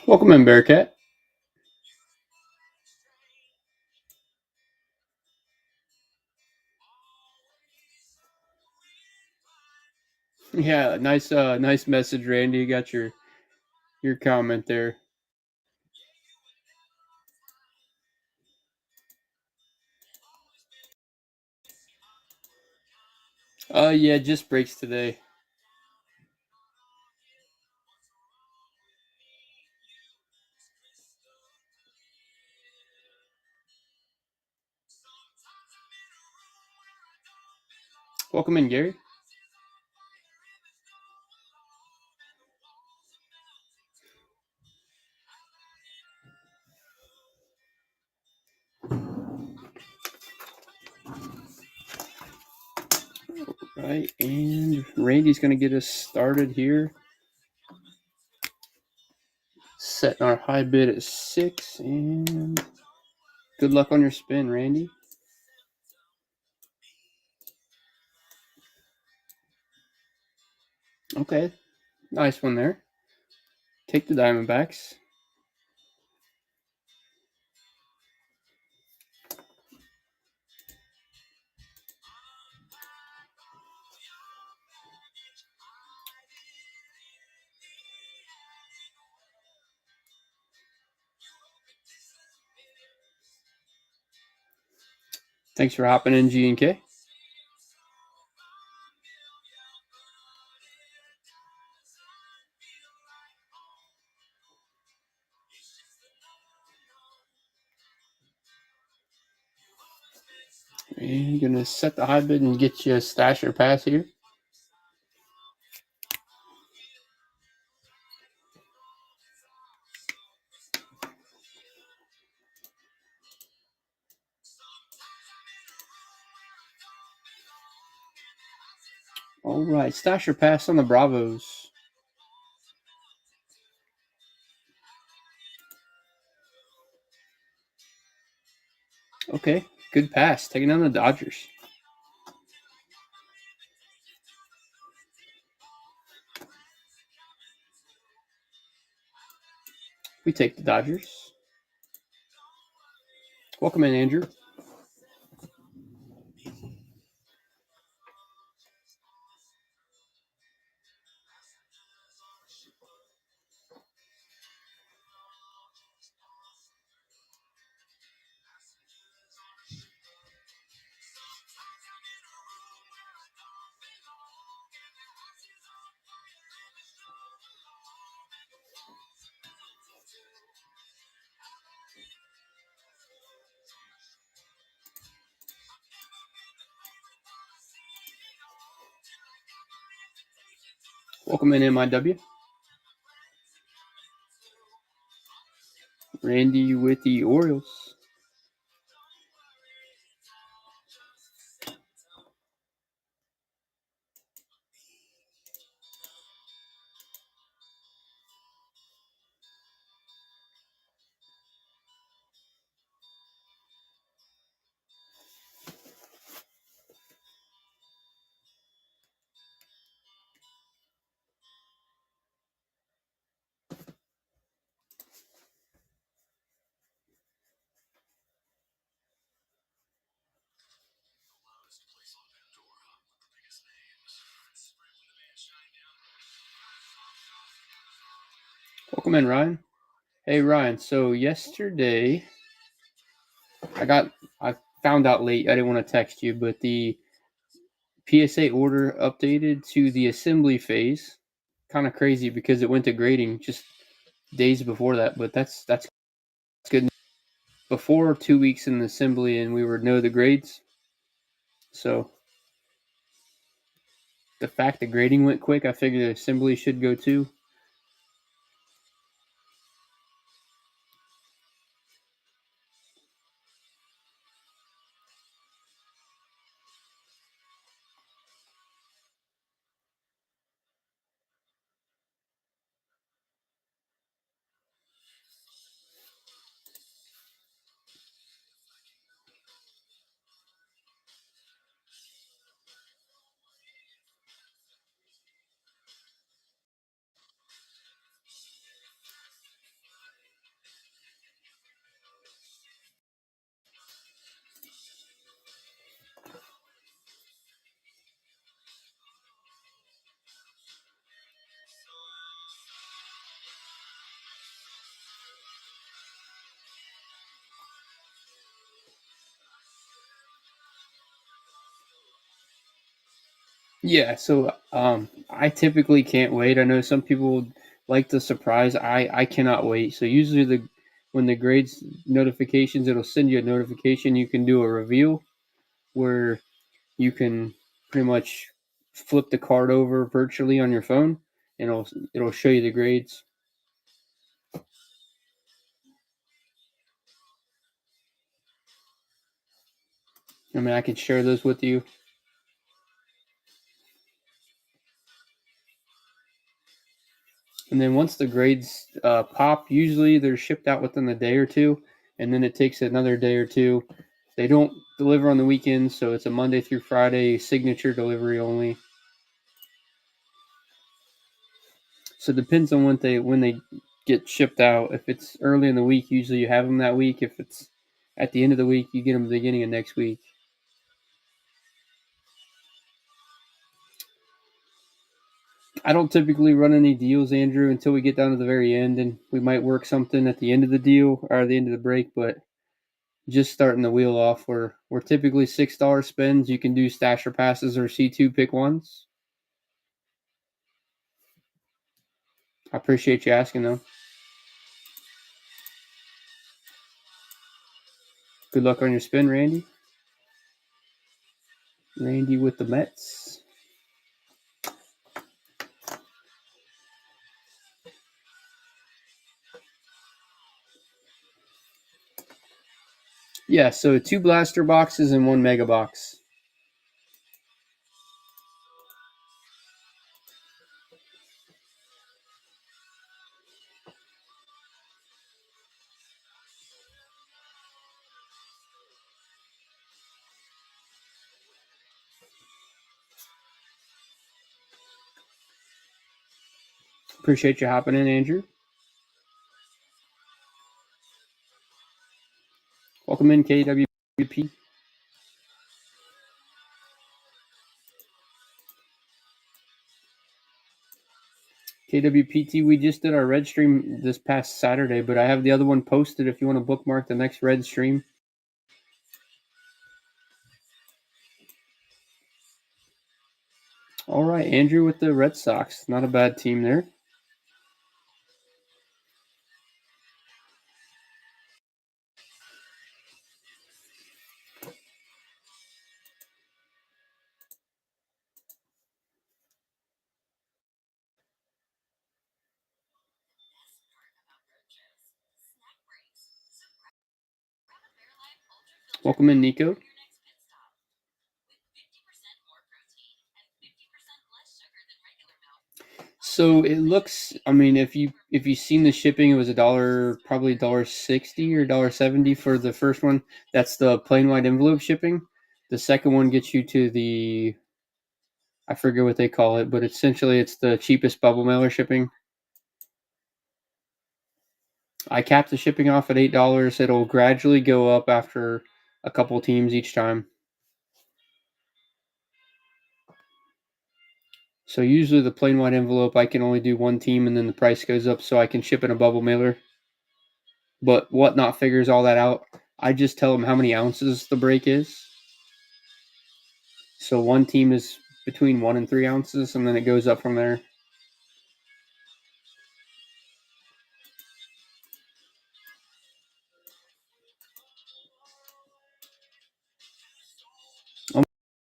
Welcome in, Bearcat. Yeah, nice message, Randy. You got your comment there. Yeah, just breaks today. Welcome in, Gary. Right, and Randy's gonna get us started here. Setting our high bid at 6, and good luck on your spin, Randy. Okay, nice one there. Take the Diamondbacks. Thanks for hopping in, G and K. And gonna set the high bid and get you a stash or pass here. All right, stash or pass on the Bravos. Okay, good pass. Taking down the Dodgers. We take the Dodgers. Welcome in, Andrew. Welcome in, MIW. Randy with the Orioles. Welcome in, Ryan. Hey, Ryan. So yesterday, I found out late. I didn't want to text you, but the PSA order updated to the assembly phase. Kind of crazy because it went to grading just days before that, but that's good. Before 2 weeks in the assembly, and we would know the grades. So the fact the grading went quick, I figured the assembly should go too. Yeah, so I typically can't wait. I know some people like the surprise. I cannot wait. So usually the when the grades notifications, it'll send you a notification. You can do a reveal where you can pretty much flip the card over virtually on your phone, and it'll show you the grades. I mean, I can share those with you. And then once the grades pop, usually they're shipped out within a day or two, and then it takes another day or two. They don't deliver on the weekends, so it's a Monday through Friday signature delivery only. So it depends on when they get shipped out. If it's early in the week, usually you have them that week. If it's at the end of the week, you get them at the beginning of next week. I don't typically run any deals, Andrew, until we get down to the very end, and we might work something at the end of the deal or the end of the break. But just starting the wheel off, we're typically $6 spends. You can do stasher passes or C2 pick ones. I appreciate you asking though. Good luck on your spin, Randy. Randy with the Mets. Yeah, so two blaster boxes and one mega box. Appreciate you hopping in, Andrew. Welcome in, KWP. KWPT, we just did our red stream this past Saturday, but I have the other one posted if you want to bookmark the next red stream. All right, Andrew with the Red Sox. Not a bad team there. Welcome in, Nico. So it looks. I mean, if you've seen the shipping, it was probably $1.60 or $1.70 for the first one. That's the plain white envelope shipping. The second one gets you to the I forget what they call it, but essentially it's the cheapest bubble mailer shipping. I capped the shipping off at $8. It'll gradually go up after a couple teams each time. So usually the plain white envelope, I can only do one team, and then the price goes up, so I can ship in a bubble mailer. But Whatnot figures all that out. I just tell them how many ounces the break is. So one team is between 1 and 3 ounces, and then it goes up from there.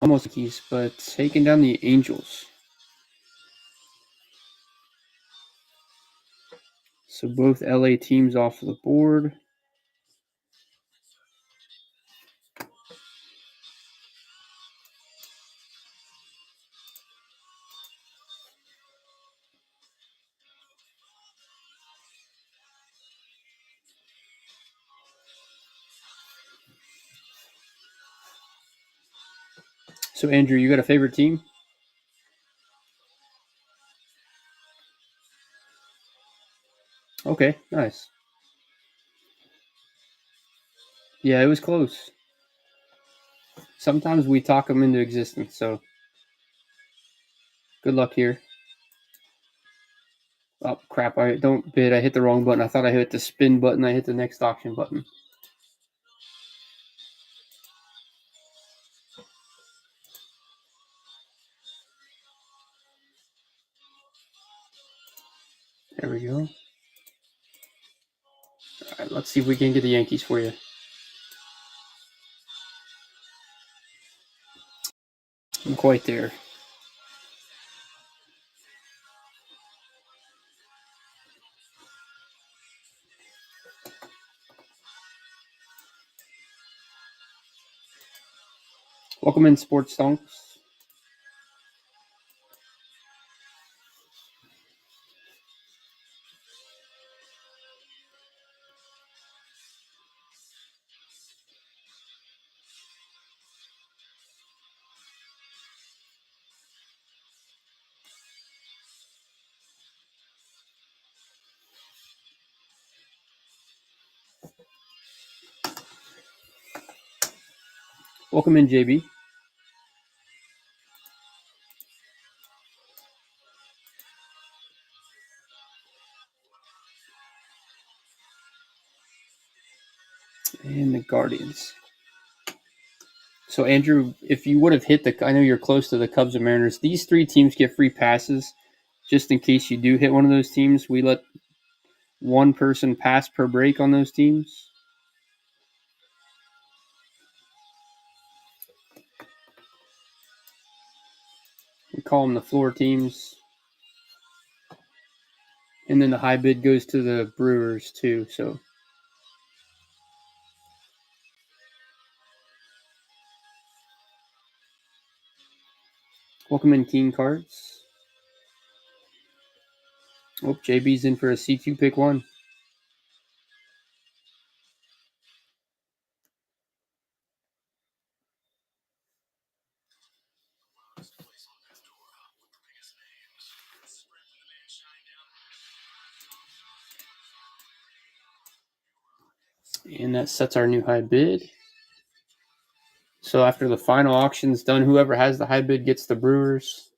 Almost keys, but taking down the Angels. So both LA teams off the board. So Andrew, you got a favorite team? Okay, nice. Yeah, it was close. Sometimes we talk them into existence, so good luck here. Oh, crap. I don't bid. I hit the wrong button. I thought I hit the spin button. I hit the next auction button. There we go. All right, let's see if we can get the Yankees for you. I'm quite there. Welcome in, Sports Stonks. Welcome in, JB. And the Guardians. So, Andrew, if you would have hit I know you're close to the Cubs and Mariners. These three teams get free passes just in case you do hit one of those teams. We let one person pass per break on those teams. We call them the floor teams. And then the high bid goes to the Brewers, too. So, welcome in, King Cards. Oh, JB's in for a CQ pick one. And that sets our new high bid. So after the final auction's done, whoever has the high bid gets the Brewers.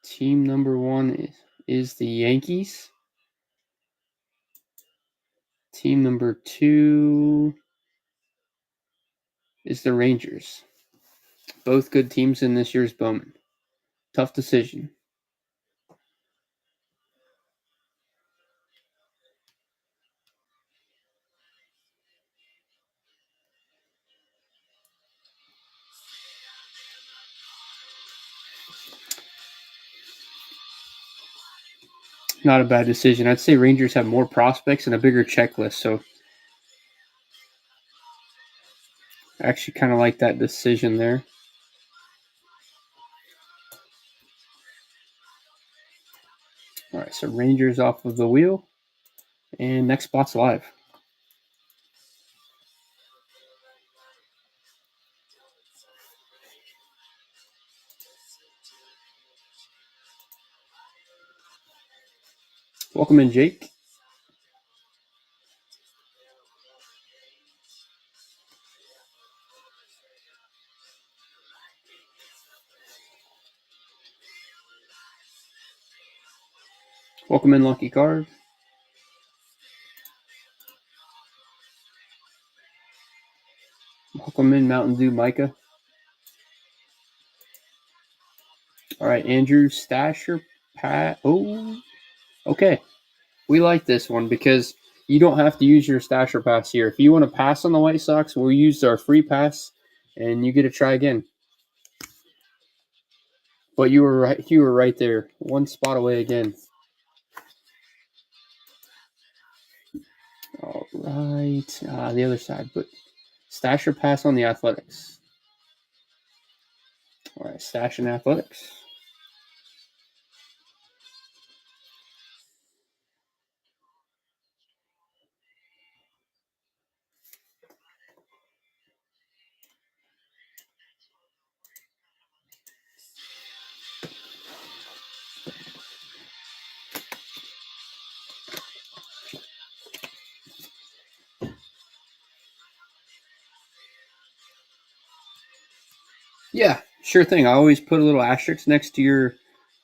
Team number one is the Yankees. Team number two is the Rangers. Both good teams in this year's Bowman. Tough decision. Not a bad decision. I'd say Rangers have more prospects and a bigger checklist, so I actually kind of like that decision there. All right, so Rangers off of the wheel, and next spot's live. Welcome in, Jake. Welcome in, Lucky Card. Welcome in, Mountain Dew Micah. All right, Andrew Stasher, Pat. Oh, okay. We like this one because you don't have to use your Stasher pass here. If you want to pass on the White Sox, we'll use our free pass, and you get to try again. But you were right. You were right there, one spot away again. All right, the other side, but Stasher pass on the Athletics. All right, Stash and Athletics. Yeah, sure thing. I always put a little asterisk next to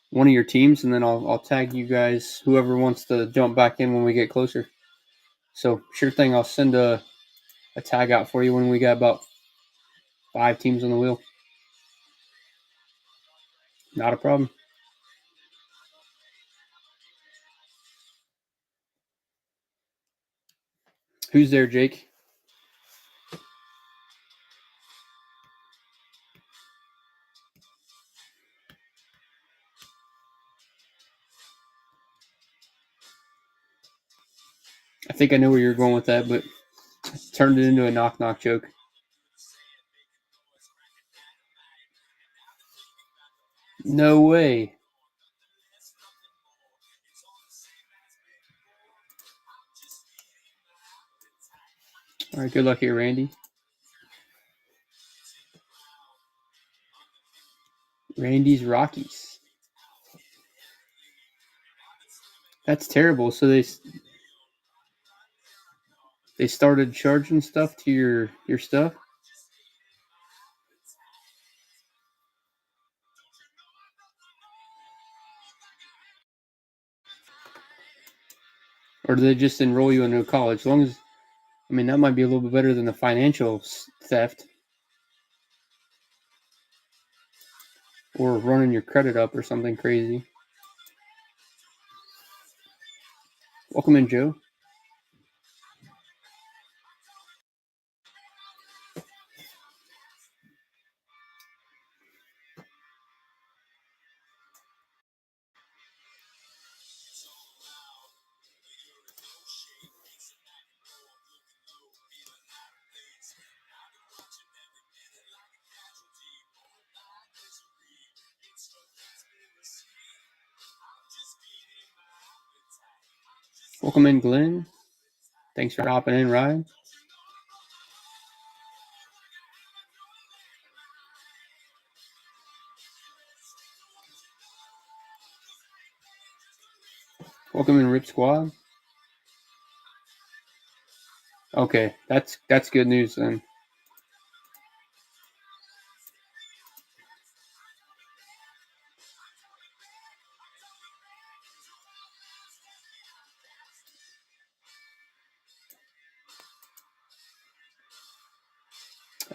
one of your teams, and then I'll tag you guys, whoever wants to jump back in when we get closer. So sure thing. I'll send a tag out for you when we got about 5 teams on the wheel. Not a problem. Who's there, Jake? I think I know where you're going with that, but turned it into a knock knock joke. No way. All right, good luck here, Randy. Randy's Rockies. That's terrible. So they started charging stuff to your stuff. Or do they just enroll you into college? As long as, I mean, that might be a little bit better than the financial theft or running your credit up or something crazy. Welcome in, Joe. Welcome in, Glenn. Thanks for hopping in, Ryan. Welcome in, Rip Squad. Okay, that's good news then.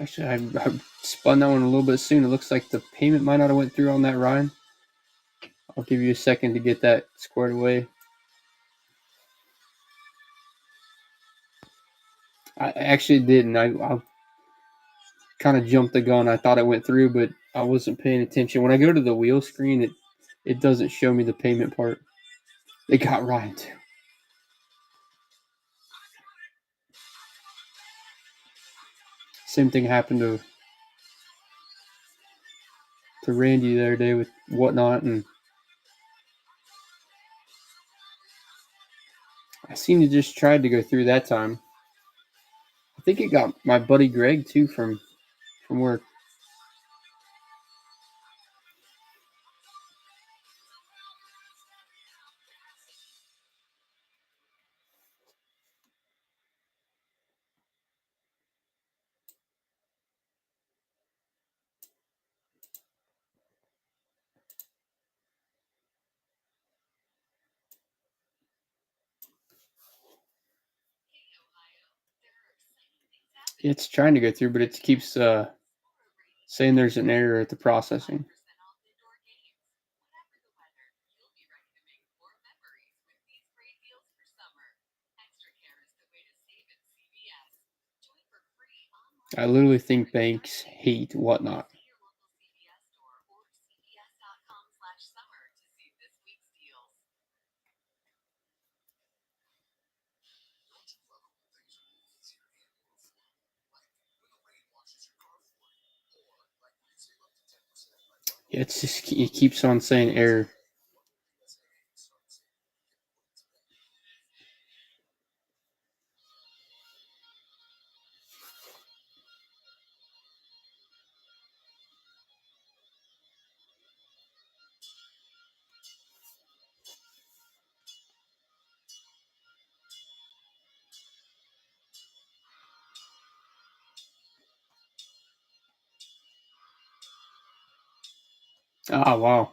Actually, I spun that one a little bit soon. It looks like the payment might not have went through on that, Ryan. I'll give you a second to get that squared away. I actually didn't. I kind of jumped the gun. I thought it went through, but I wasn't paying attention. When I go to the wheel screen, it doesn't show me the payment part. They got Ryan too. Same thing happened to Randy the other day with whatnot, and I seem to just tried to go through that time. I think it got my buddy Greg too from work. It's trying to go through, but it keeps saying there's an error at the processing. I literally think banks hate whatnot. It's just it keeps on saying error. Ah, wow.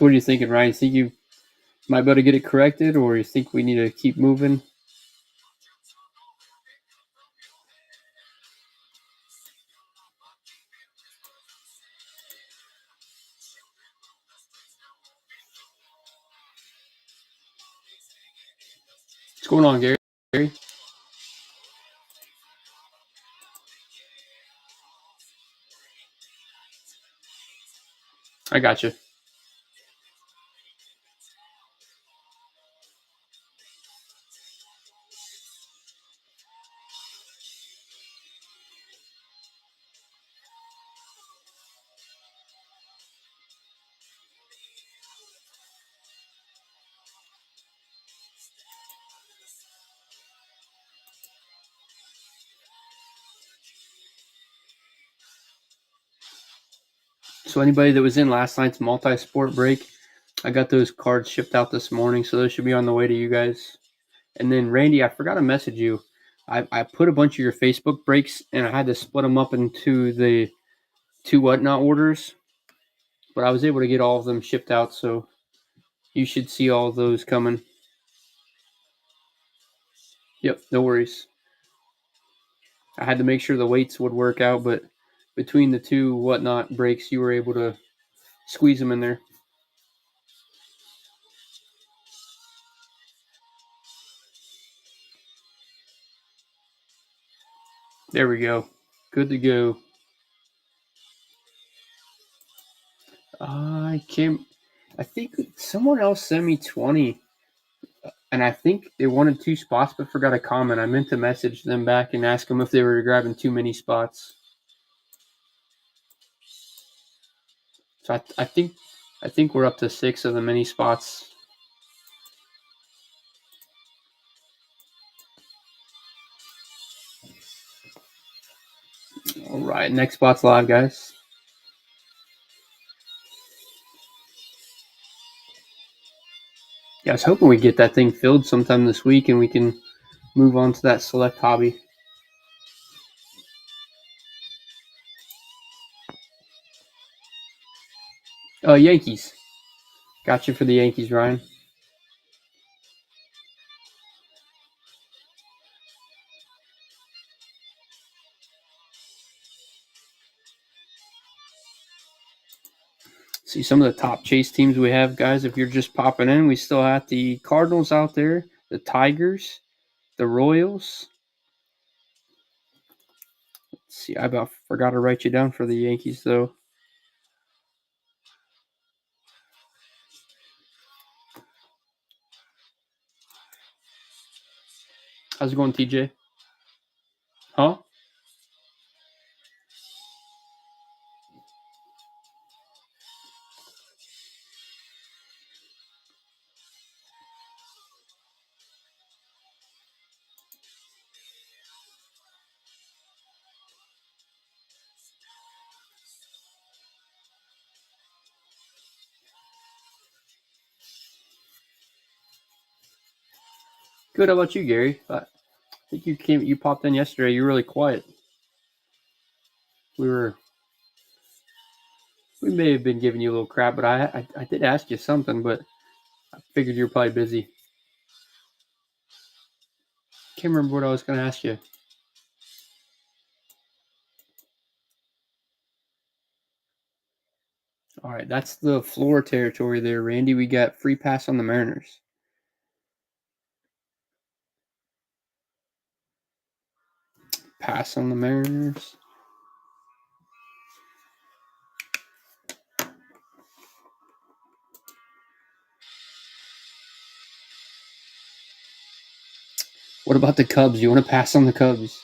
So what are you thinking, Ryan? You think you might be able to get it corrected, or you think we need to keep moving? What's going on, Gary? I got you. So anybody that was in last night's multi-sport break, I got those cards shipped out this morning, so those should be on the way to you guys. And then Randy, I forgot to message you. I put a bunch of your Facebook breaks, and I had to split them up into the two whatnot orders, but I was able to get all of them shipped out, so you should see all of those coming. Yep, no worries. I had to make sure the weights would work out, but between the two whatnot breaks, you were able to squeeze them in there. There we go. Good to go. I came. I think someone else sent me 20, and I think they wanted two spots, but forgot a comment. I meant to message them back and ask them if they were grabbing too many spots. So I think we're up to 6 of the mini spots. All right, next spot's live, guys. Yeah, I was hoping we get that thing filled sometime this week, and we can move on to that select hobby. Yankees. Got you for the Yankees, Ryan. See some of the top chase teams we have, guys. If you're just popping in, we still have the Cardinals out there, the Tigers, the Royals. Let's see, I about forgot to write you down for the Yankees, though. How's it going, TJ? Huh? Good. How about you, Gary? I think you popped in yesterday. You're really quiet. We may have been giving you a little crap, but I did ask you something, but I figured you're probably busy. Can't remember what I was going to ask you. All right, that's the floor territory there, Randy. We got free pass on the Mariners. Pass on the Mariners. What about the Cubs? You want to pass on the Cubs?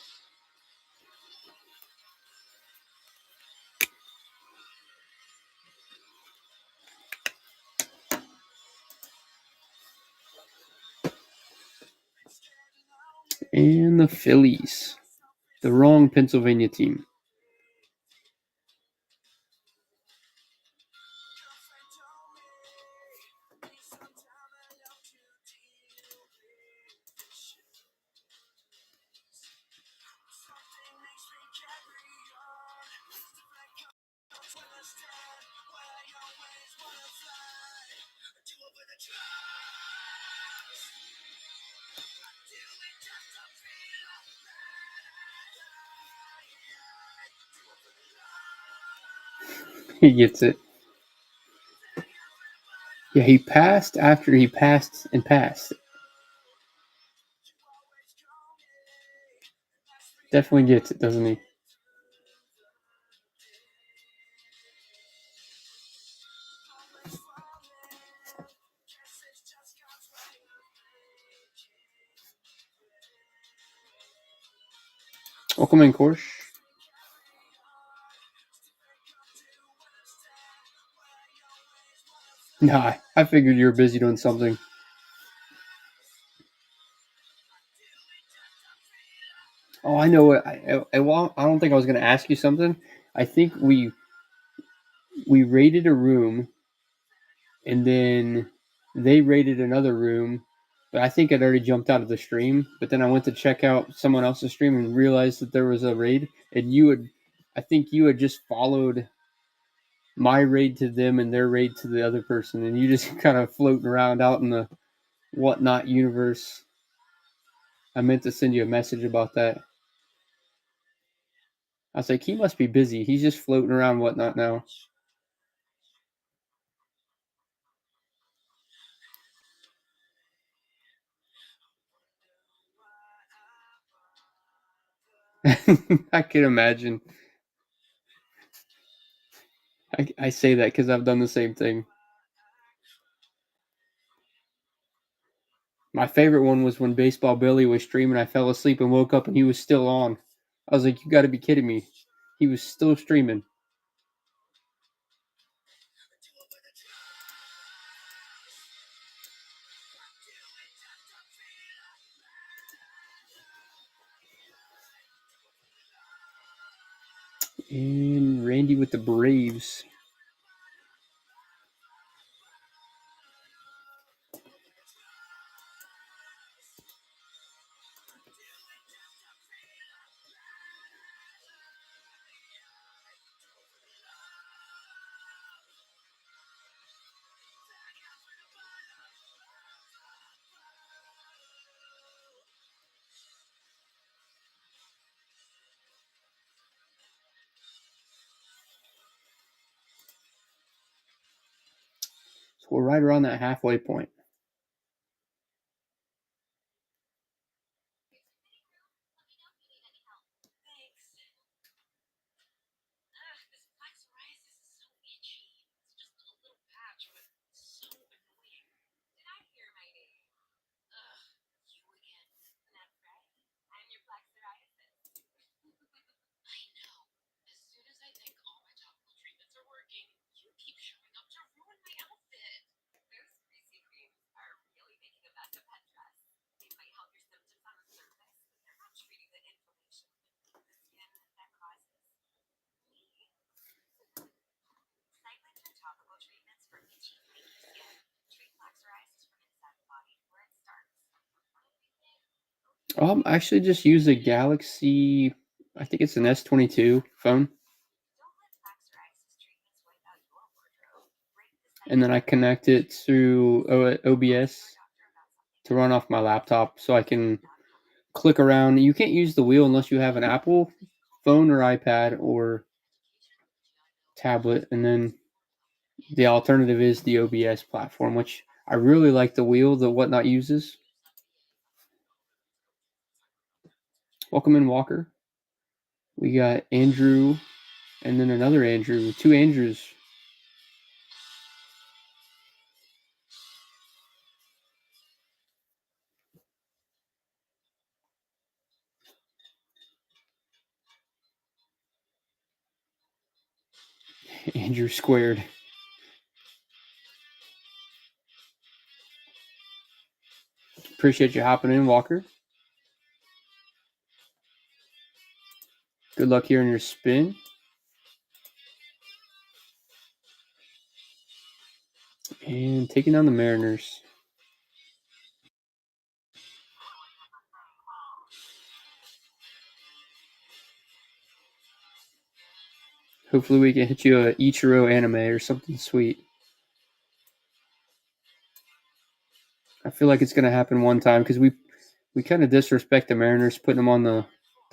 And the Phillies. The wrong Pennsylvania team. He gets it. Yeah, he passed after he passed and passed. Definitely gets it, doesn't he? Welcome in, Korsh. Nah, I figured you were busy doing something. Oh, I know what. I don't think I was going to ask you something. I think we raided a room, and then they raided another room, but I think I'd already jumped out of the stream. But then I went to check out someone else's stream and realized that there was a raid, and I think you had just followed my raid to them and their raid to the other person, and you just kind of floating around out in the whatnot universe. I meant to send you a message about that. I was like, he must be busy. He's just floating around whatnot now. I can imagine. I say that because I've done the same thing. My favorite one was when Baseball Billy was streaming. I fell asleep and woke up and he was still on. I was like, you got to be kidding me. He was still streaming. And Randy with the Braves. So we're right around that halfway point. Actually just use a Galaxy, I think it's an S22 phone. And then I connect it to OBS to run off my laptop so I can click around. You can't use the wheel unless you have an Apple phone or iPad or tablet. And then the alternative is the OBS platform, which I really like the wheel that Whatnot uses. Welcome in, Walker. We got Andrew and then another Andrew. Two Andrews. Andrew squared. Appreciate you hopping in, Walker. Good luck here in your spin. And taking on the Mariners. Hopefully we can hit you a Ichiro anime or something sweet. I feel like it's going to happen one time because we kind of disrespect the Mariners putting them on the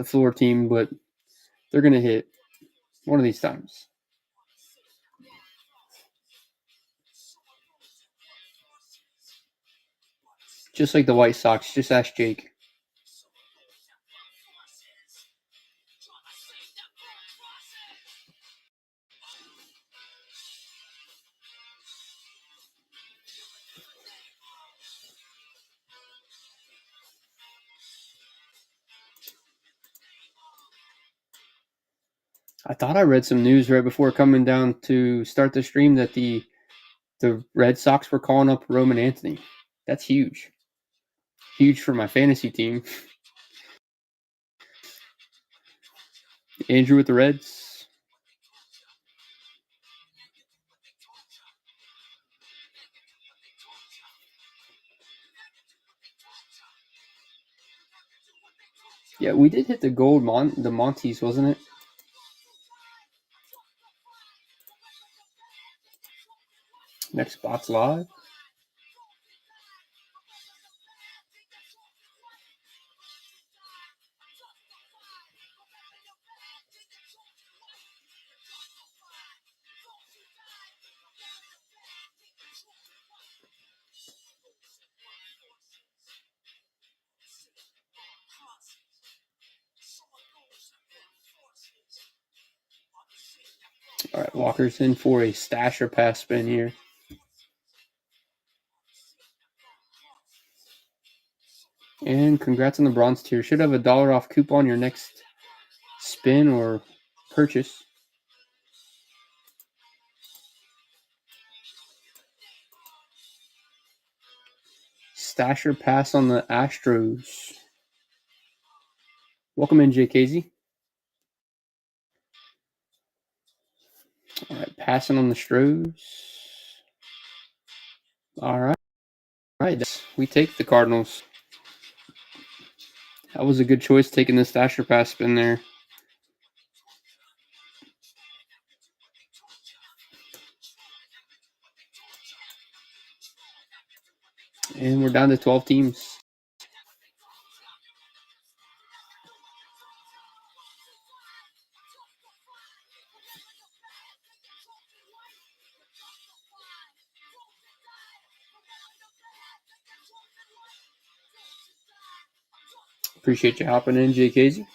floor team, but they're going to hit one of these times. Just like the White Sox. Just ask Jake. I thought I read some news right before coming down to start the stream that the Red Sox were calling up Roman Anthony. That's huge. Huge for my fantasy team. Andrew with the Reds. Yeah, we did hit the gold the Montes, wasn't it? Next spot's live. All right, Walker's in for a stasher pass spin here. And congrats on the bronze tier. Should have a $1 off coupon your next spin or purchase. Stasher pass on the Astros. Welcome in, JKZ. All right, passing on the Stros. All right. All right, we take the Cardinals. That was a good choice taking the stasher pass spin there. And we're down to 12 teams. Appreciate you hopping in, JKZ.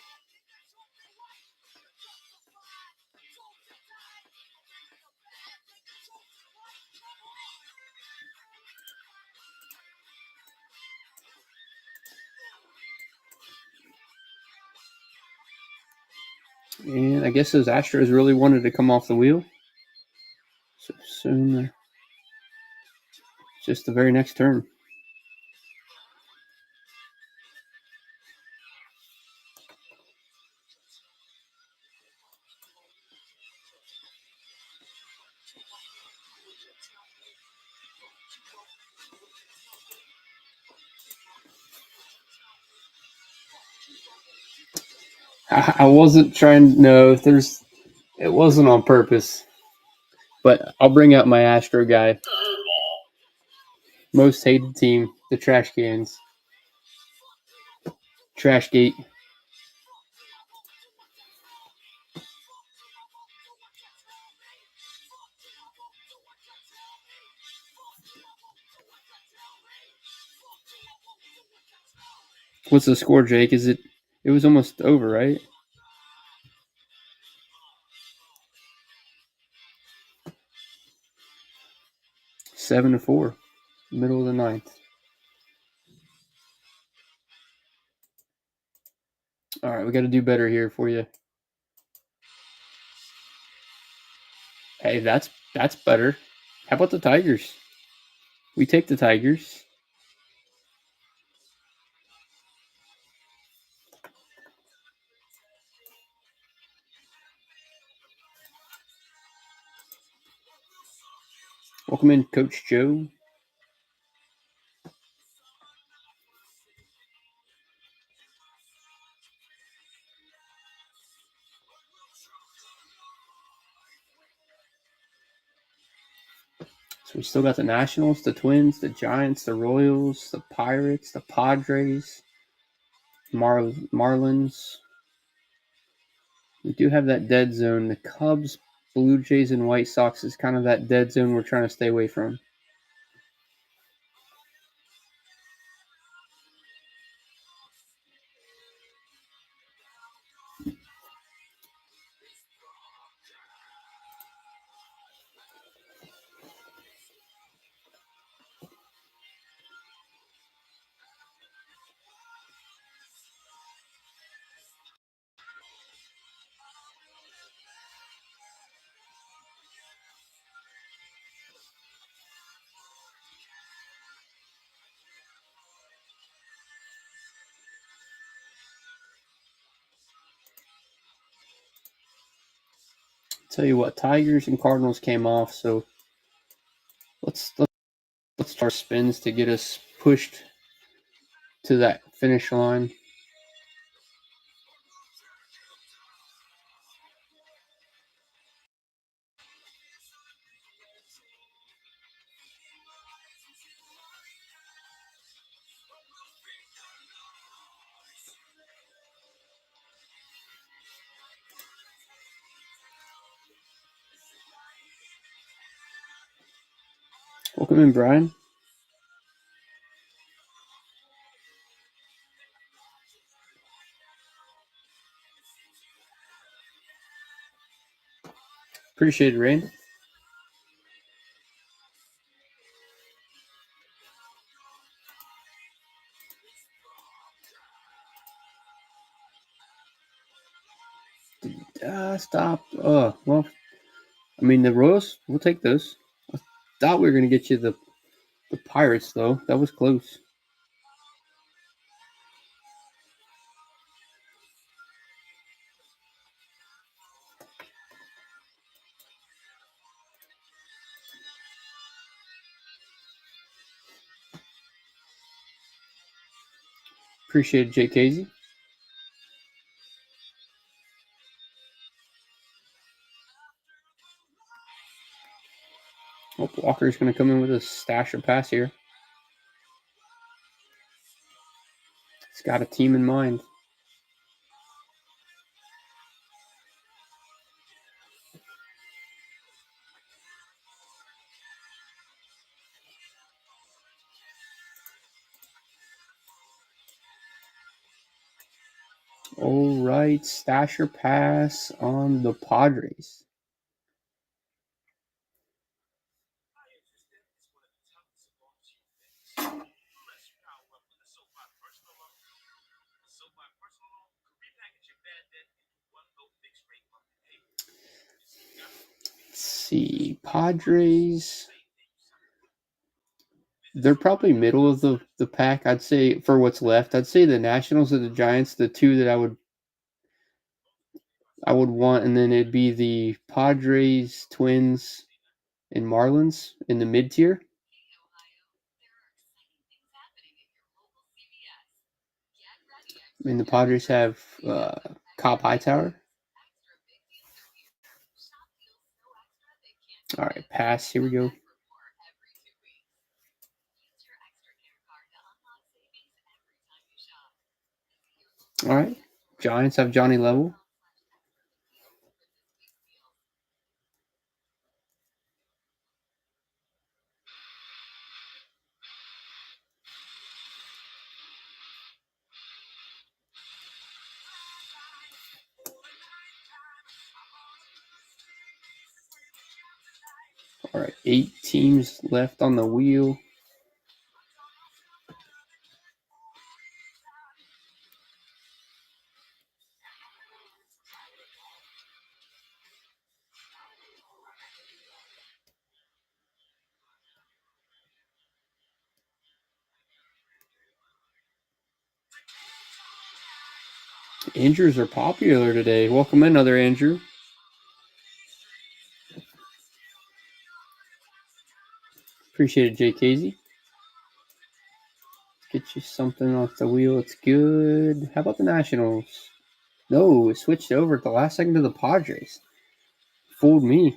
And I guess those Astros really wanted to come off the wheel. So soon, just the very next turn. I wasn't trying. No, it wasn't on purpose. But I'll bring out my Astro guy. Most hated team, the Trash Cans. Trashgate. What's the score, Jake? It was almost over, right? Seven to 4, middle of the ninth. All right, we got to do better here for you. Hey, that's better. How about the Tigers? We take the Tigers. Welcome in, Coach Joe. So we still got the Nationals, the Twins, the Giants, the Royals, the Pirates, the Padres, Marlins. We do have that dead zone. The Cubs, Blue Jays, and White Sox is kind of that dead zone we're trying to stay away from. tell you what, Tigers and Cardinals came off, so let's start spins to get us pushed to that finish line. Welcome in, Brian. Appreciate it, Rain. Stop. Well, I mean, the Royals, we'll take those. I thought we were going to get you the Pirates, though. That was close. Appreciate it, Jay Casey. Oh, Walker's going to come in with a stash or pass here. He's got a team in mind. All right, stash or pass on the Padres. Let's see, Padres. They're probably middle of the pack. I'd say for what's left. I'd say the Nationals or the Giants, the two that I would want, and then it'd be the Padres, Twins, and Marlins in the mid tier. I mean, the Padres have Cobb Hightower. All right, pass. Here we go. All right, Giants have Johnny Level. All right, 8 teams left on the wheel. Andrews are popular today. Welcome in, other Andrew. Appreciate it, Jay Casey. Get you something off the wheel. It's good. How about the Nationals? No, it switched over at the last second to the Padres. Fooled me.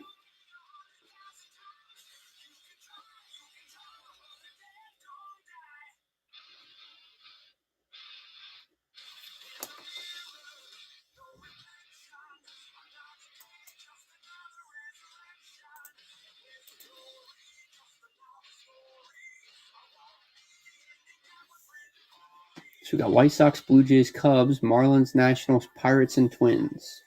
So we got White Sox, Blue Jays, Cubs, Marlins, Nationals, Pirates, and Twins.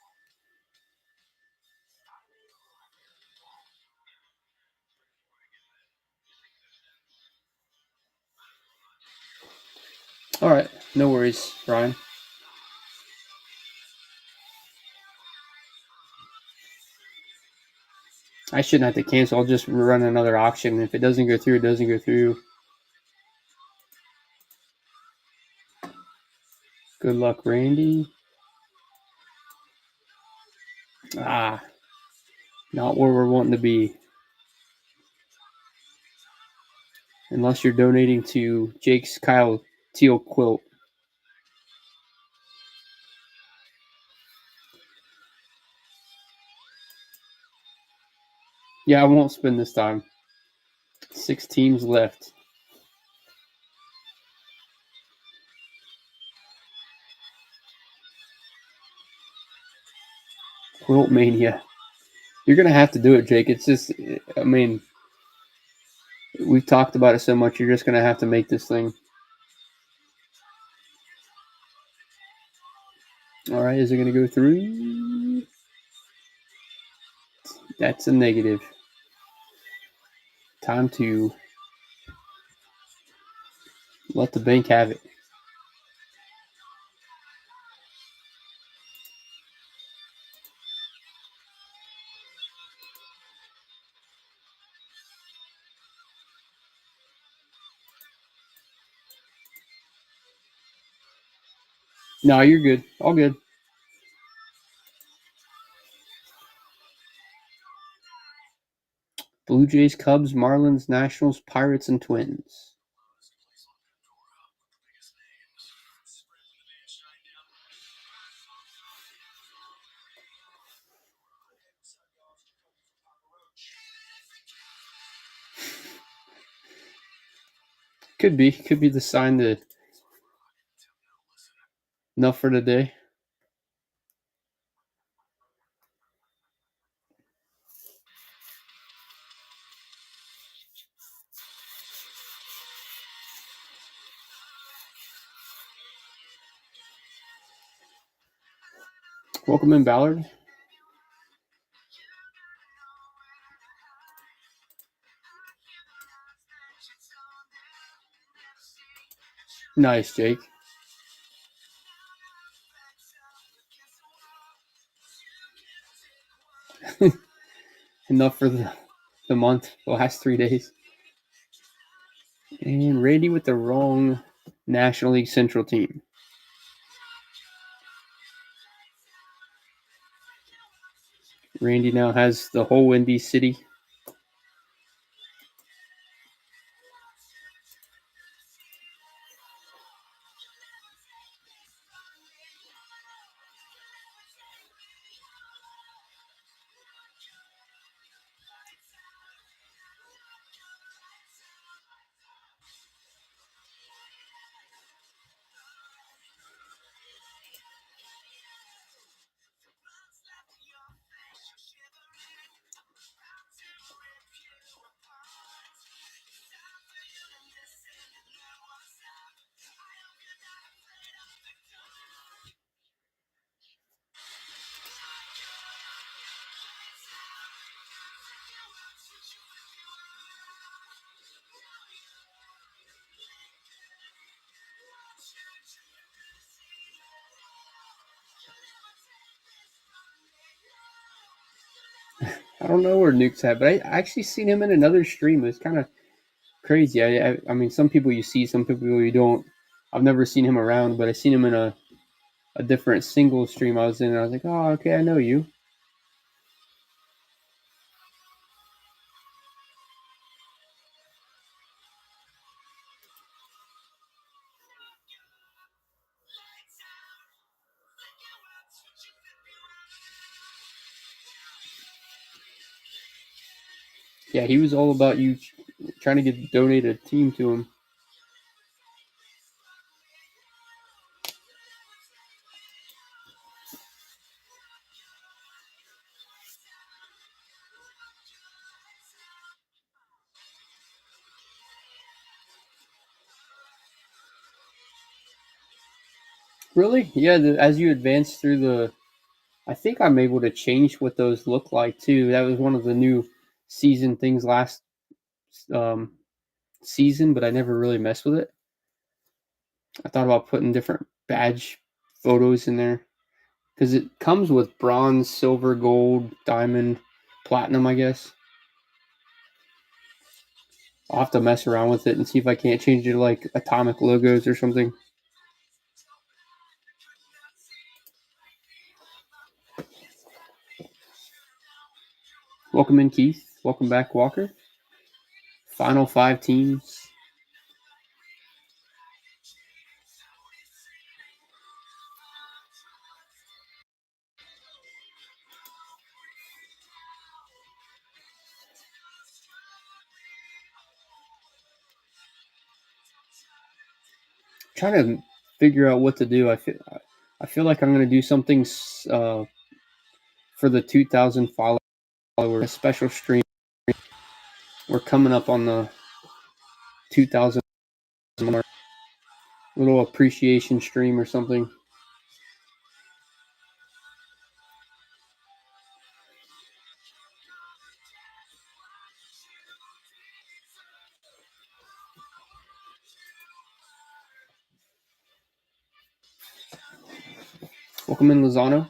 All right, no worries, Brian. I shouldn't have to cancel. I'll just run another auction. If it doesn't go through, it doesn't go through. Good luck, Randy. Not where we're wanting to be. Unless you're donating to Jake's Kyle Teal Quilt. Yeah, I won't spin this time. 6 teams left. Quilt Mania. You're going to have to do it, Jake. It's just, I mean, we've talked about it so much. You're just going to have to make this thing. All right, is it going to go through? That's a negative. Time to let the bank have it. No, you're good. All good. Blue Jays, Cubs, Marlins, Nationals, Pirates, and Twins. Could be the sign that enough for today. Welcome in, Ballard. Nice, Jake. Enough for the month, the last 3 days. And Randy with the wrong National League Central team. Randy now has the whole Windy City. I don't know where Nuke's at, but I actually seen him in another stream. It's kind of crazy. I mean, some people you see, some people you don't. I've never seen him around, but I seen him in a different single stream I was in, and I was like, oh, okay, I know you. Yeah, he was all about you trying to donate a team to him. Really? Yeah. As you advance through I think I'm able to change what those look like too. That was one of the new season things last um, season, but I never really messed with it. I thought about putting different badge photos in there because it comes with bronze, silver, gold, diamond, platinum, I guess. I'll have to mess around with it and see if I can't change it to like atomic logos or something. Welcome in, Keith. Welcome back, Walker. Final 5 teams. Trying to figure out what to do. I feel like I'm going to do something for the 2,000 followers. A special stream. We're coming up on the 2,000 mark. Little appreciation stream or something. Welcome in, Lozano.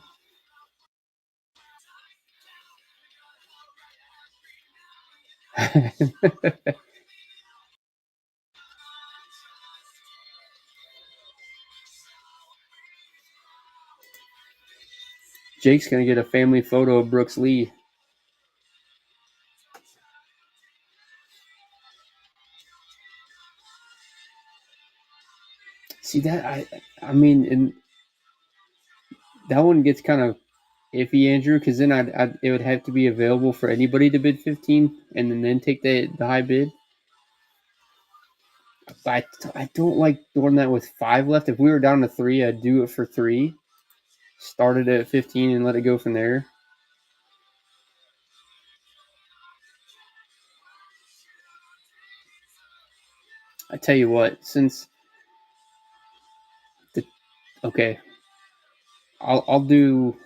Jake's going to get a family photo of Brooks Lee. See that? I mean, and that one gets kind of iffy, Andrew, because then it would have to be available for anybody to bid 15 and then take the high bid. I don't like doing that with 5 left. If we were down to 3, I'd do it for 3. Start it at 15 and let it go from there. I tell you what, since okay, I'll do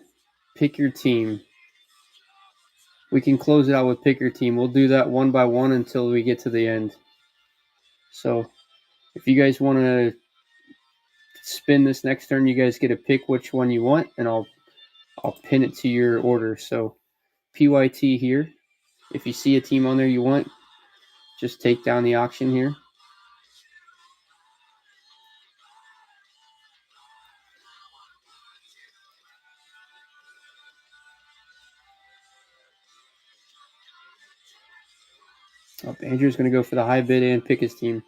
pick your team. We can close it out with pick your team. We'll do that one by one until we get to the end. So if you guys want to spin this next turn, you guys get to pick which one you want, and I'll pin it to your order. So PYT here. If you see a team on there you want, just take down the auction here. Oh, Andrew's going to go for the high bid and pick his team.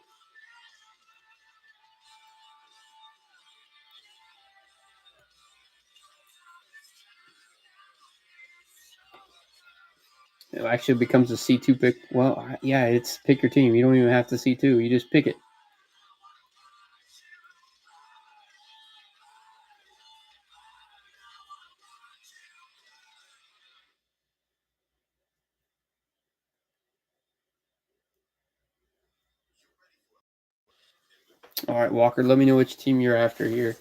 It actually becomes a C2 pick. Well, yeah, it's pick your team. You don't even have to C2. You just pick it. All right, Walker, let me know which team you're after here.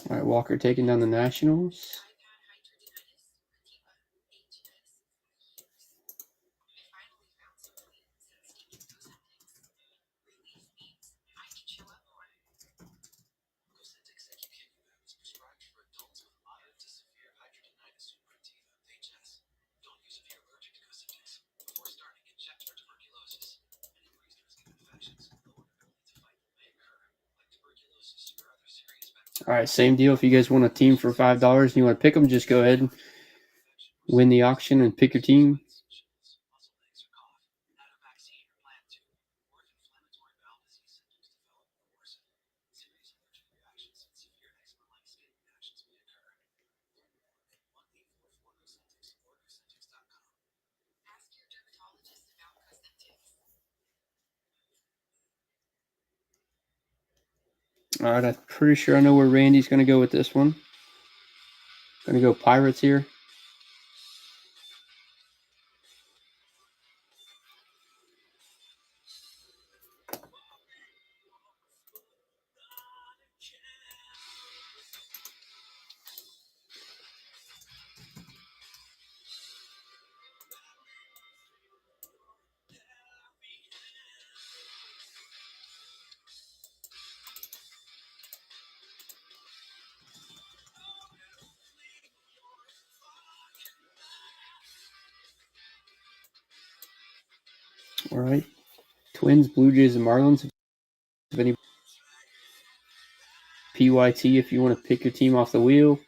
All right, Walker taking down the Nationals. All right, same deal. If you guys want a team for $5 and you want to pick them, just go ahead and win the auction and pick your team. All right, I'm pretty sure I know where Randy's going to go with this one. Going to go Pirates here. All right. Twins, Blue Jays, and Marlins. If any PYT, if you want to pick your team off the wheel.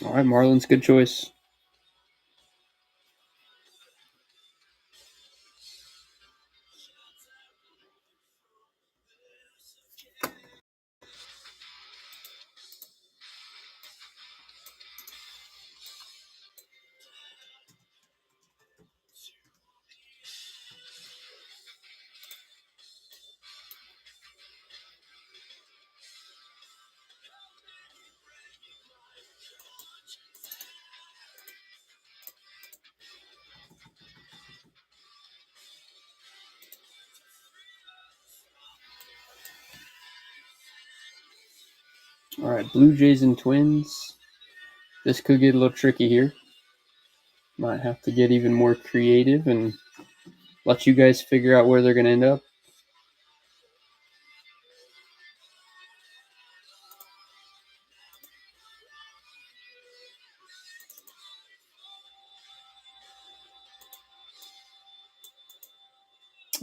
All right, Marlins, good choice. All right, Blue Jays and Twins. This could get a little tricky here. Might have to get even more creative and let you guys figure out where they're going to end up.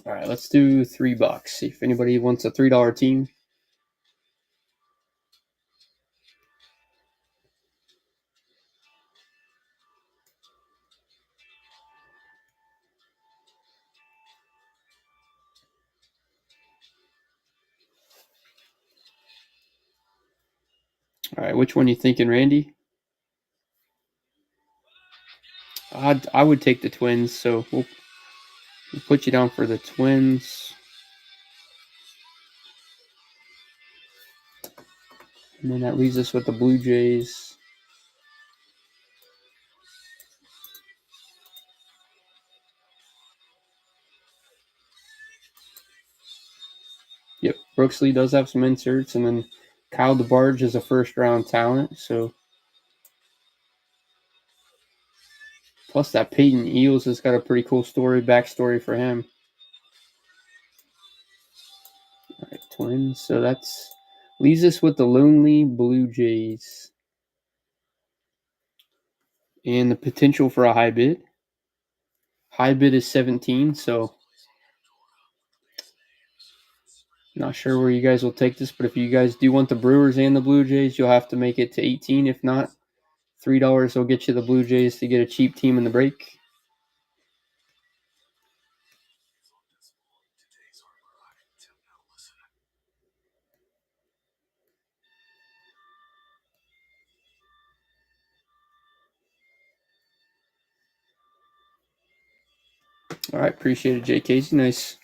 All right, let's do $3. See if anybody wants a $3 team. All right, which one you thinking, Randy? I would take the Twins, so we'll put you down for the Twins. And then that leaves us with the Blue Jays. Yep, Brooksley does have some inserts, and then Kyle DeBarge is a first-round talent, so plus that Peyton Eels has got a pretty cool backstory for him. All right, Twins. So that's leaves us with the lonely Blue Jays. And the potential for a high bid. High bid is 17, so not sure where you guys will take this, but if you guys do want the Brewers and the Blue Jays, you'll have to make it to 18. If not, $3 will get you the Blue Jays to get a cheap team in the break. All right, appreciate it, Jay Casey. Nice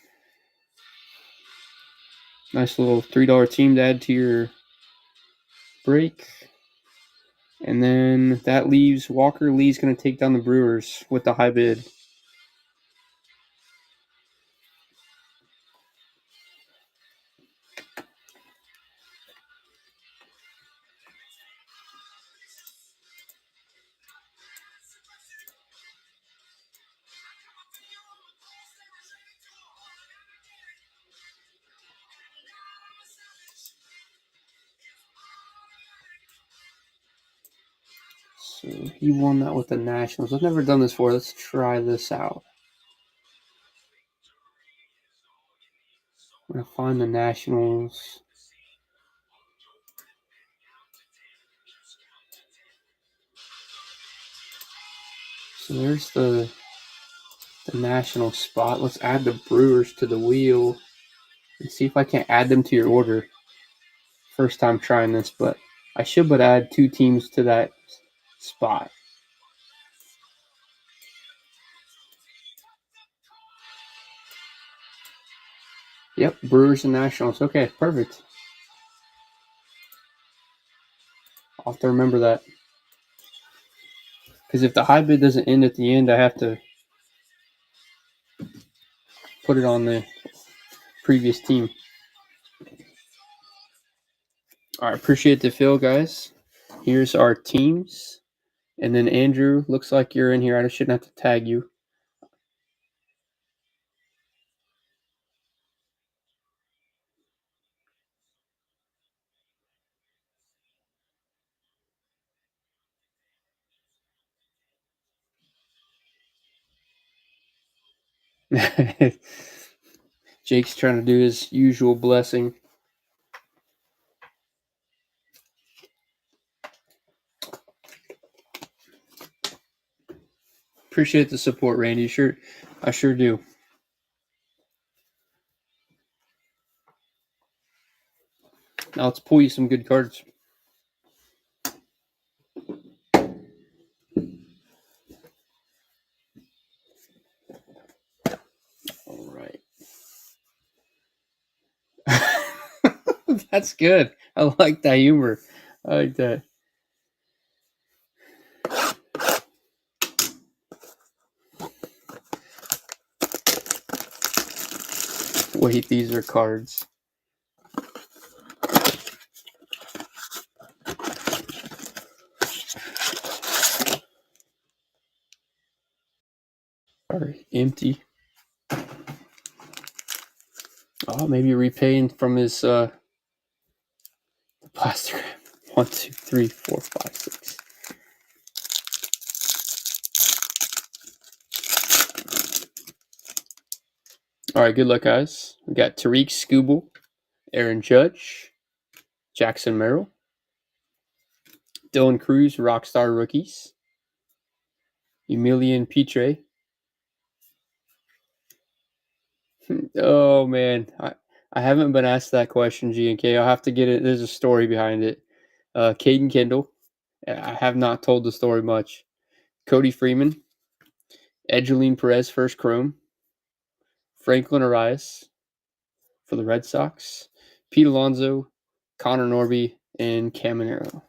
little $3 team to add to your break. And then that leaves Walker Lee's going to take down the Brewers with the high bid. So he won that with the Nationals. I've never done this before. Let's try this out. I'm going to find the Nationals. So there's the National spot. Let's add the Brewers to the wheel and see if I can add them to your order. First time trying this, but I should but add 2 teams to that spot. Yep, Brewers and Nationals. Okay, perfect. I'll have to remember that. Because if the high bid doesn't end at the end, I have to put it on the previous team. All right, appreciate the fill, guys. Here's our teams. And then Andrew, looks like you're in here. I shouldn't have to tag you. Jake's trying to do his usual blessing. Appreciate the support, Randy. I sure do. Now let's pull you some good cards. All right. That's good. I like that humor. I like that. Wait, these are cards. Are empty. Oh, maybe repaying from his plastic. 1, 2, 3, 4, 5, 6. All right, good luck, guys. We got Tariq Skubal, Aaron Judge, Jackson Merrill, Dylan Cruz, Rockstar Rookies, Emilian Pitre. Oh man, I haven't been asked that question, G and K. I'll have to get it. There's a story behind it. Caden Kendall. I have not told the story much. Cody Freeman, Edgeline Perez, first Chrome, Franklin Arias for the Red Sox, Pete Alonso, Connor Norby, and Caminero.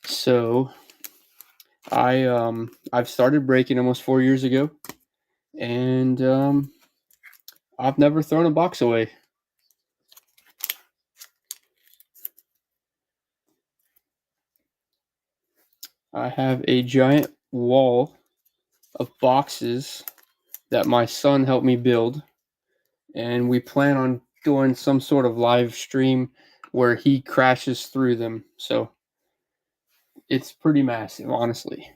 So I've started breaking almost 4 years ago, and I've never thrown a box away. I have a giant wall of boxes that my son helped me build, and we plan on doing some sort of live stream where he crashes through them. So it's pretty massive, honestly.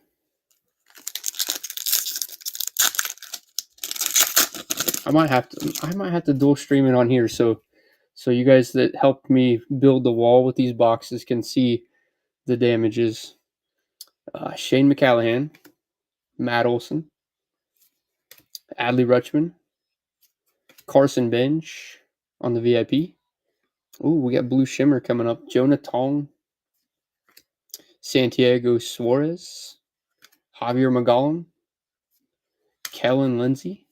I might have to dual stream it on here so you guys that helped me build the wall with these boxes can see the damages. Shane McCallahan, Matt Olson, Adley Rutschman, Carson Bench on the VIP. Ooh, we got Blue Shimmer coming up. Jonah Tong, Santiago Suarez, Javier Magallan, Kellen Lindsay.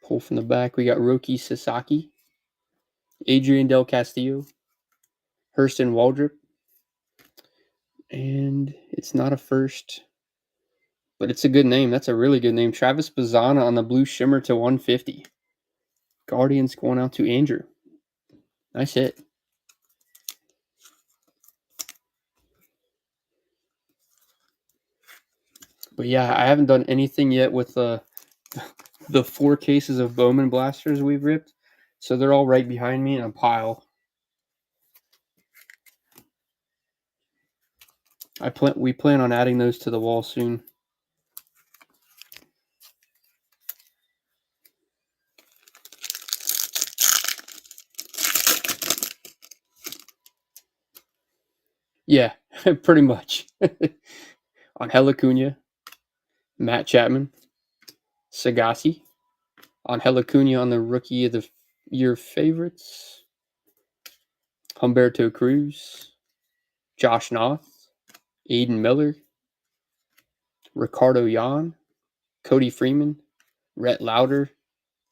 Pull from the back, we got Roki Sasaki, Adrian Del Castillo, Hurston Waldrop, and it's not a first, but it's a good name. That's a really good name. Travis Bazzana on the Blue Shimmer to 150. Guardians going out to Andrew. Nice hit. But yeah, I haven't done anything yet with the 4 cases of Bowman blasters we've ripped. So they're all right behind me in a pile. We plan on adding those to the wall soon. Yeah, pretty much. On Helicunia, Matt Chapman, Sagasi. On Helicunia on the Rookie of the Year favorites, Humberto Cruz, Josh Noth, Aiden Miller, Ricardo Yan, Cody Freeman, Rhett Lauder,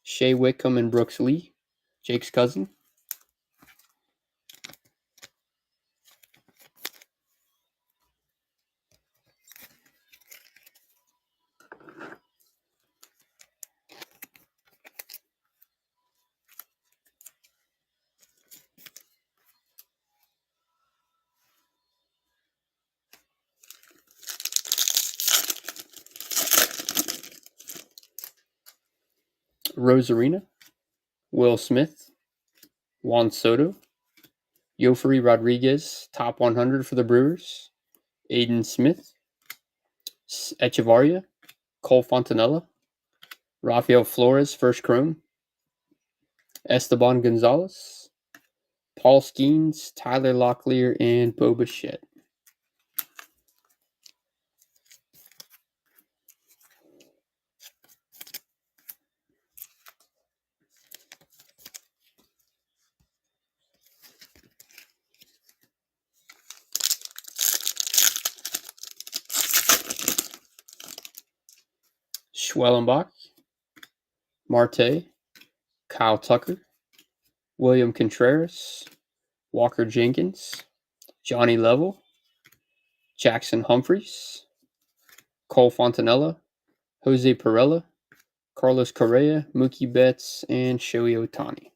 Shea Wickham, and Brooks Lee, Jake's cousin. Rosarina, Will Smith, Juan Soto, Yofri Rodriguez, top 100 for the Brewers, Aiden Smith, Echevarria, Cole Fontanella, Rafael Flores, first chrome, Esteban Gonzalez, Paul Skeens, Tyler Locklear, and Bo Bichette. Schwellenbach, Marte, Kyle Tucker, William Contreras, Walker Jenkins, Johnny Level, Jackson Humphreys, Cole Fontanella, Jose Perella, Carlos Correa, Mookie Betts, and Shohei Ohtani.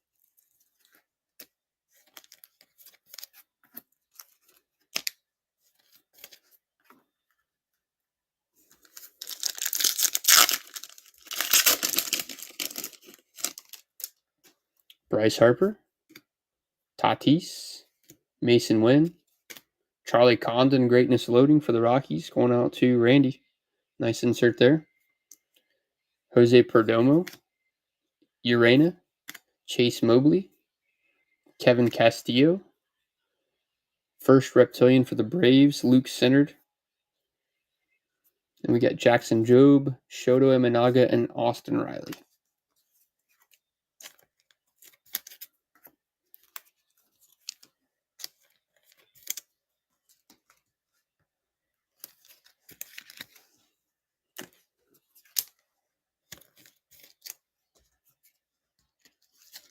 Bryce Harper, Tatis, Mason Wynn, Charlie Condon, Greatness Loading for the Rockies, going out to Randy. Nice insert there. Jose Perdomo, Urena, Chase Mobley, Kevin Castillo, first Reptilian for the Braves, Luke Centered. And we got Jackson Jobe, Shoto Imanaga, and Austin Riley.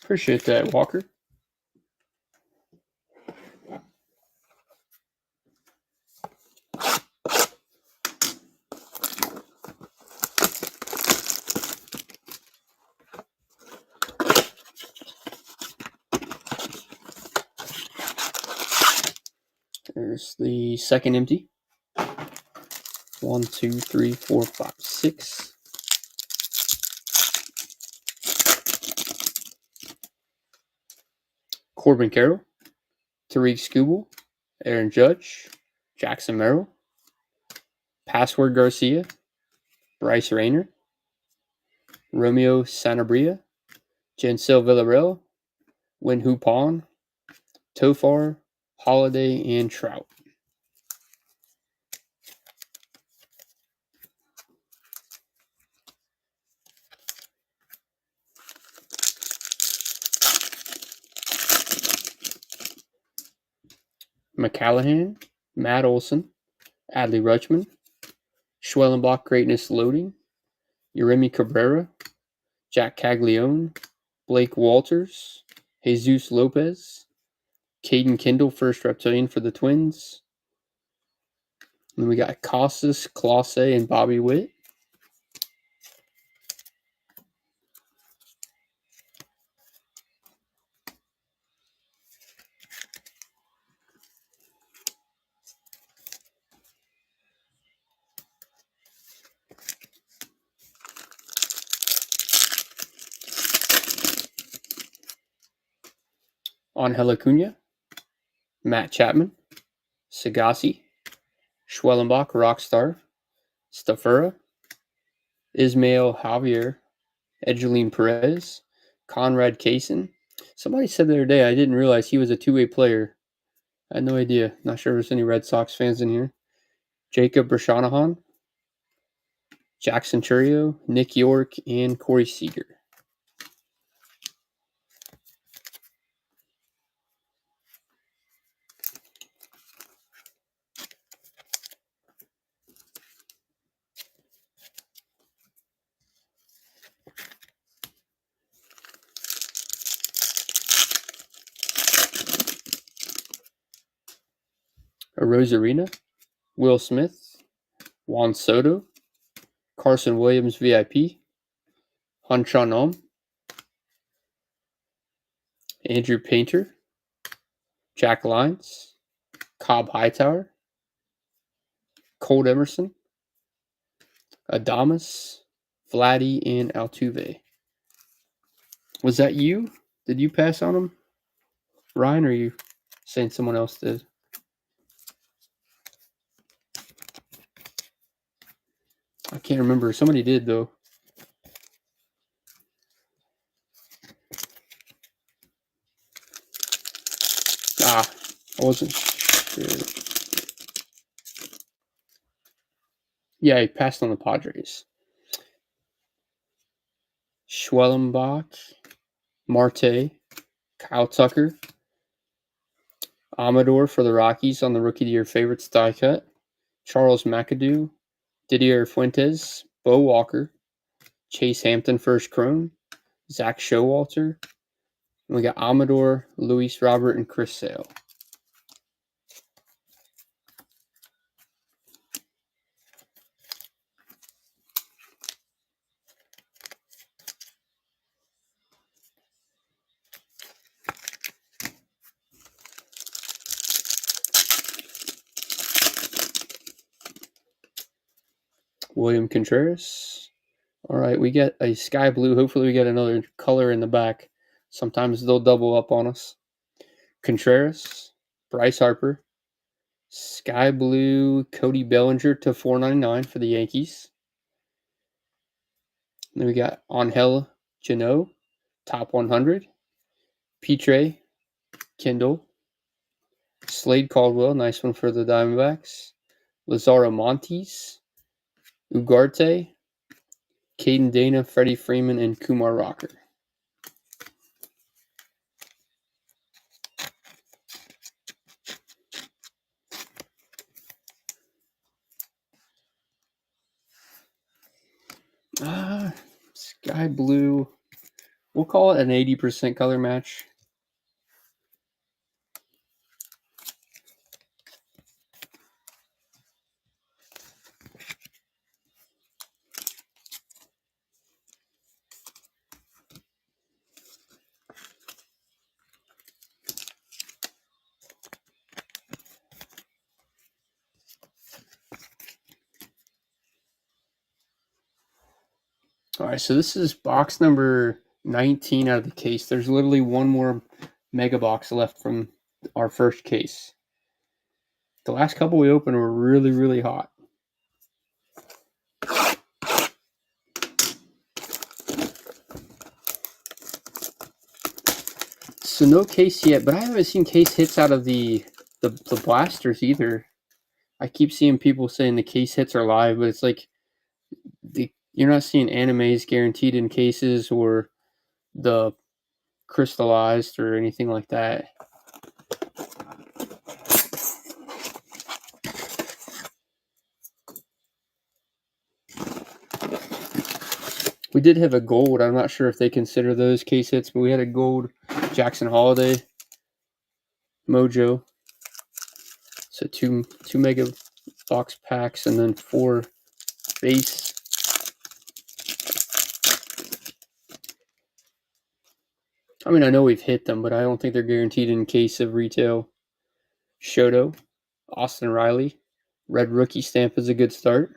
Appreciate that, Walker. There's the second empty. 1, 2, 3, 4, 5, 6. Corbin Carroll, Tariq Skubal, Aaron Judge, Jackson Merrill, Password Garcia, Bryce Rayner, Romeo Sanabria, Jancel Villarreal, Win-Hoo Pon, Tofar, Holiday, and Trout. McCallahan, Matt Olson, Adley Rutschman, Schwellenbach Greatness Loading, Yeremy Cabrera, Jack Caglione, Blake Walters, Jesus Lopez, Caden Kindle, first Reptilian for the Twins. And then we got Costas, Clase, and Bobby Witt. Angel Acuna, Matt Chapman, Sagasi, Schwellenbach, Rockstar, Stafura, Ismael Javier, Edgeline Perez, Conrad Kaysen. Somebody said the other day, I didn't realize he was a two-way player. I had no idea. Not sure if there's any Red Sox fans in here. Jacob Brashanahan, Jackson Churio, Nick York, and Corey Seager. Rosarina, Will Smith, Juan Soto, Carson Williams VIP, Han Chan-Om, Andrew Painter, Jack Lyons, Cobb Hightower, Colt Emerson, Adamas, Vladdy, and Altuve. Was that you? Did you pass on them, Ryan, or are you saying someone else did? I can't remember. Somebody did, though. I wasn't sure. Yeah, he passed on the Padres. Schwellenbach, Marte, Kyle Tucker, Amador for the Rockies on the Rookie of the Year favorites die cut, Charles McAdoo, Didier Fuentes, Bo Walker, Chase Hampton first Chrome, Zach Showalter, and we got Amador, Luis Robert, and Chris Sale. William Contreras. All right, we get a sky blue. Hopefully we get another color in the back. Sometimes they'll double up on us. Contreras, Bryce Harper, sky blue Cody Bellinger to 499 for the Yankees. Then we got Angel Geno, top 100. Petre, Kendall. Slade Caldwell, nice one for the Diamondbacks. Lazaro Montes, Ugarte, Caden Dana, Freddie Freeman, and Kumar Rocker. Sky blue. We'll call it an 80% color match. All right, so this is box number 19 out of the case. There's literally one more mega box left from our first case. The last couple we opened were really, really hot. So no case yet, but I haven't seen case hits out of the blasters either. I keep seeing people saying the case hits are live, but it's like you're not seeing animes guaranteed in cases or the crystallized or anything like that. We did have a gold. I'm not sure if they consider those case hits, but we had a gold Jackson Holiday Mojo. So two mega box packs and then 4 base. I mean, I know we've hit them, but I don't think they're guaranteed in case of retail. Shoto, Austin Riley, red rookie stamp is a good start.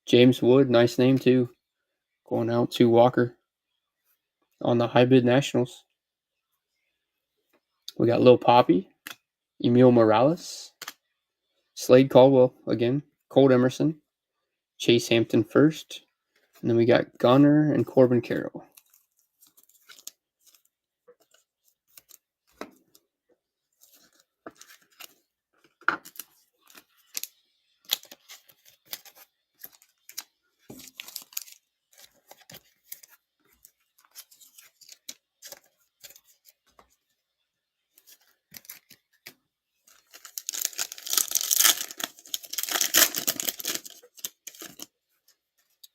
James Wood, nice name too. Going out to Walker on the high bid Nationals. We got Lil Poppy, Emil Morales, Slade Caldwell again, Colt Emerson, Chase Hampton first, and then we got Gunnar and Corbin Carroll.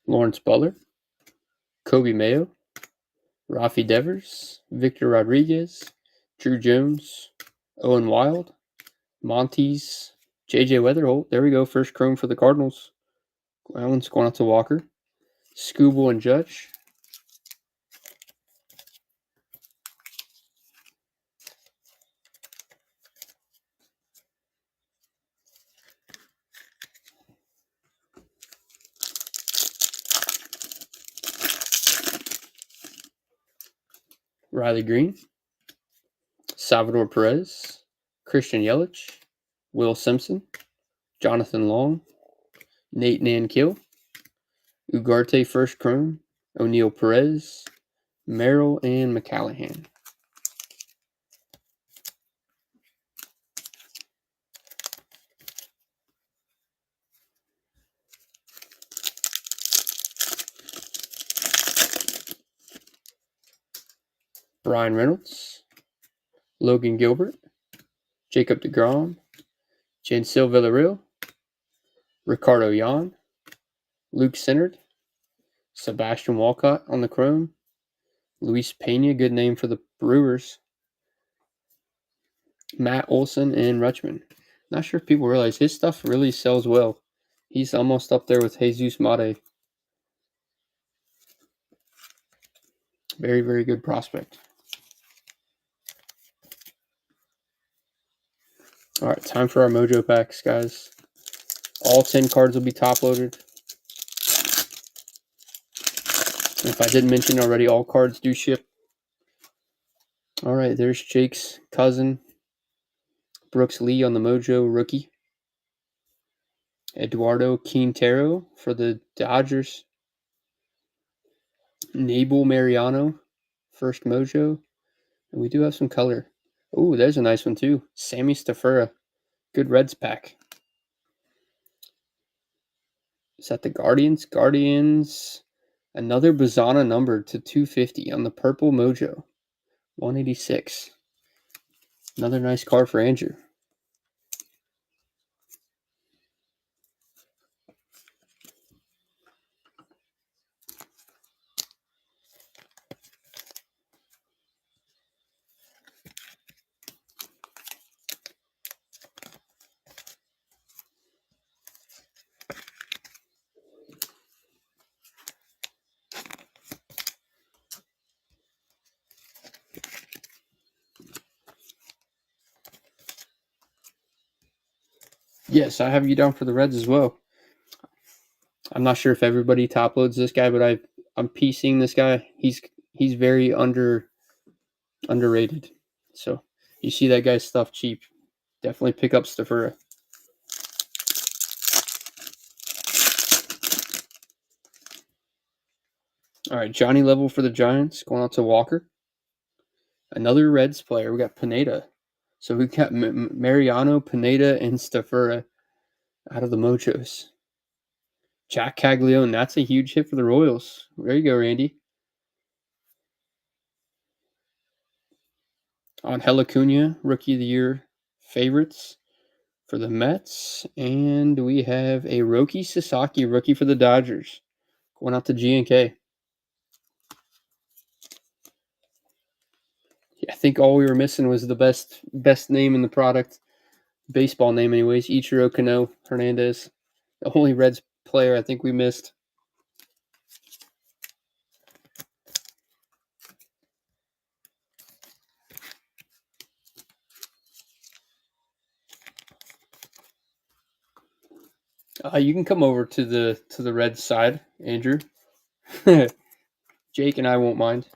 Lawrence Butler, Kobe Mayo, Rafi Devers, Victor Rodriguez, Drew Jones, Owen Wild, Montes, JJ Weatherholt. There we go. First chrome for the Cardinals. That one's going out to Walker. Scooble and Judge. Riley Green, Salvador Perez, Christian Yelich, Will Simpson, Jonathan Long, Nate Nankill, Ugarte first chrome, O'Neill Perez, Merrill, and McCallahan. Brian Reynolds, Logan Gilbert, Jacob deGrom, Jancil Villarreal, Ricardo Yan, Luke Sennard, Sebastian Walcott on the chrome, Luis Pena, good name for the Brewers, Matt Olson, and Rutschman. Not sure if people realize his stuff really sells well. He's almost up there with Jesus Mate. Very, very good prospect. All right, time for our Mojo packs, guys. All 10 cards will be top loaded. If I didn't mention already, all cards do ship. All right, there's Jake's cousin, Brooks Lee on the Mojo rookie. Eduardo Quintero for the Dodgers. Nabel Mariano, first Mojo. And we do have some color. Oh, there's a nice one too. Sammy Stafura. Good Reds pack. Is that the Guardians? Guardians. Another Bazana number to 250 on the purple Mojo. 186. Another nice card for Andrew. Yes, I have you down for the Reds as well. I'm not sure if everybody top loads this guy, but I'm piecing this guy. He's very underrated. So you see that guy's stuff cheap. Definitely pick up Stafura. All right, Johnny Level for the Giants, going out to Walker. Another Reds player. We got Pineda. So we got Mariano, Pineda, and Stafura out of the Mojos. Jack Caglione, that's a huge hit for the Royals. There you go, Randy. Angel Acuna, Rookie of the Year favorites for the Mets. And we have a Roki Sasaki, rookie for the Dodgers. Going out to G&K. Yeah, I think all we were missing was the best name in the product. Baseball name anyways. Ichiro Kano Hernandez. The only Reds player I think we missed. You can come over to the Reds side, Andrew. Jake and I won't mind.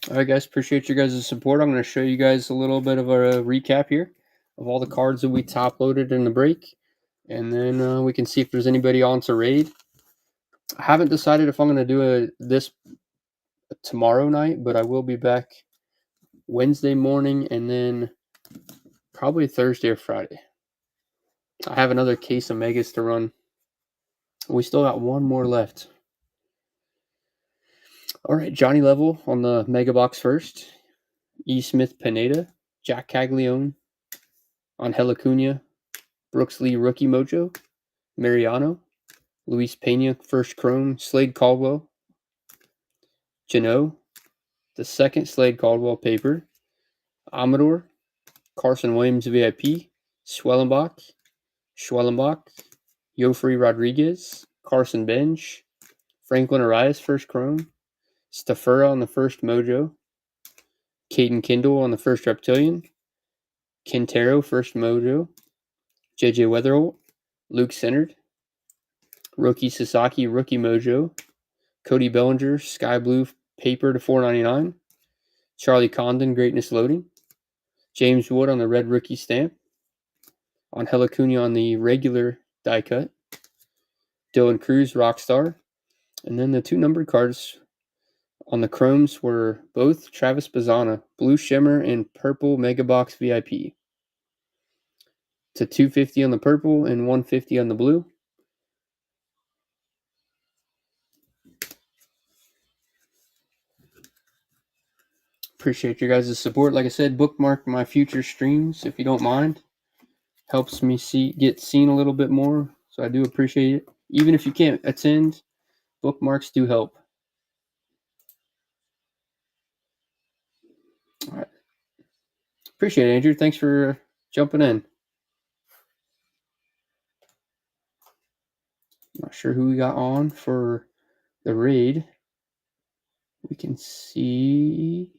All right, guys. Appreciate you guys' support. I'm going to show you guys a little bit of a recap here of all the cards that we top loaded in the break. And then we can see if there's anybody on to raid. I haven't decided if I'm going to do this tomorrow night, but I will be back Wednesday morning and then probably Thursday or Friday. I have another case of Megas to run. We still got one more left. All right, Johnny Level on the Mega Box first. E. Smith Pineda, Jack Caglione, Angel Acuna, Brooks Lee Rookie Mojo, Mariano, Luis Pena first Chrome, Slade Caldwell, Jano, the second Slade Caldwell paper, Amador, Carson Williams VIP, Schwellenbach, Yofri Rodriguez, Carson Bench, Franklin Arias first Chrome, Stafura on the first Mojo, Caden Kindle on the first Reptilian, Quintero first Mojo, JJ Weatherholt, Luke Sennard, Roki Sasaki, Rookie Mojo. Cody Bellinger, Sky Blue Paper to $4.99. Charlie Condon, Greatness Loading. James Wood on the red rookie stamp. Angel Acuna on the regular die cut. Dylan Cruz, Rockstar. And then the 2 numbered cards on the chromes were both Travis Bazzana, Blue Shimmer and Purple Mega Box VIP. To $250 on the purple and $150 on the blue. Appreciate your guys' support. Like I said, bookmark my future streams if you don't mind. Helps me get seen a little bit more, so I do appreciate it. Even if you can't attend, bookmarks do help. All right. Appreciate it, Andrew. Thanks for jumping in. Not sure who we got on for the raid. We can see.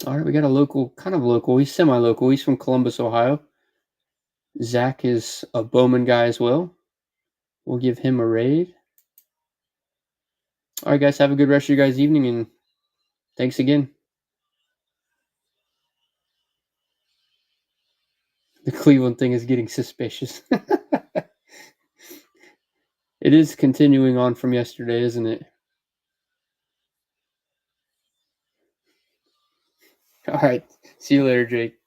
All right, we got a local, kind of local. He's semi-local. He's from Columbus, Ohio. Zach is a Bowman guy as well. We'll give him a raid. All right, guys, have a good rest of your guys' evening, and thanks again. The Cleveland thing is getting suspicious. It is continuing on from yesterday, isn't it? All right. See you later, Jake.